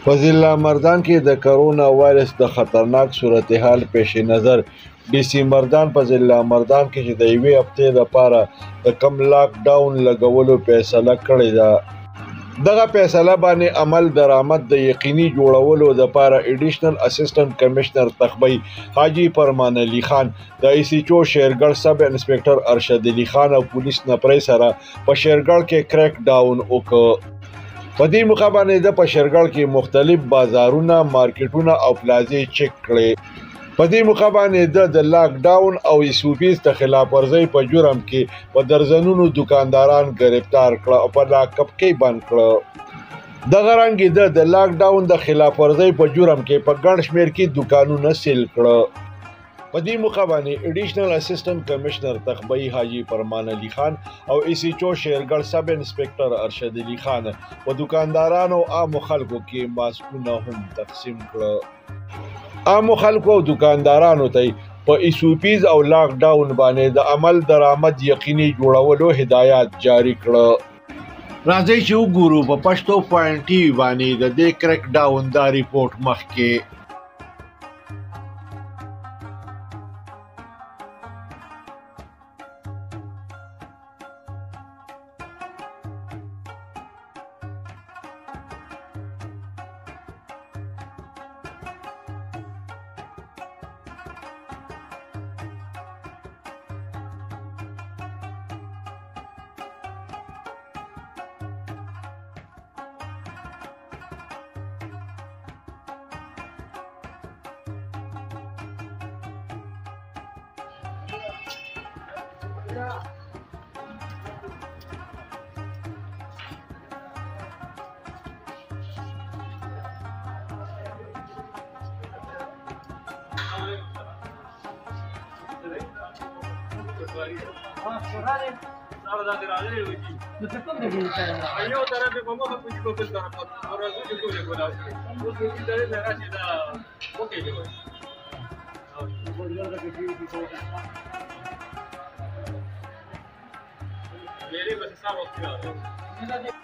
په ضلع مردان کې د کرونا وایرس د خطرناک صورتحال پیش نظر ډي سي مردان په ضلع مردان کې چې د یوې هفتې لپاره د کم لاک ډاون لګولو فیصله کړې ده. دغه فیصله باندې عمل درآمد د یقیني جوړولو لپاره ایډیشنل اسسټنټ کمشنر تخبی حاجی فرمان علي خان د ای سی چو شیرګړ سب انسپکټر ارشد علي خان او پولیس نپرې سره په شیرګړ کې کریک ډاون وکړ. په دې موخه باندې د په شیرګړ کې مختلف بازارونه، مارکیټونه او پلازې چک کړې. په دې موخه باندې د لاک ډاون او ایسوپیز د خلاف ورزۍ په جرم کې په درزنونو دکانداران گرفتار کړه او په لاک اپ کې بند کړه. دغه رنګې د لاک ډاون د خلاف ورزۍ په جرم کې په ګڼ شمېر کې دکانونه سیل کړه. په دې موخه باندې ایډیشنل اسسټنټ کمشنر تخبی حاجی فرمان علي خان او ای سی چو شیرګړ سب انسپکټر ارشد علي خان په دکاندارانو او عامو خلکو کې ماسکونه هم تقسیم کړه. عامو خلکو او دکاندارانو ته په ایسوپیز او لاک ډاون باندې د عمل درآمد یقیني جوړولو هدایات جاری کړه. راځئ چې وګورو په پښتو پوینټ ټي وي باندې د دې کریک ډاون دا ریپورت مخکې. मेरे बस साहब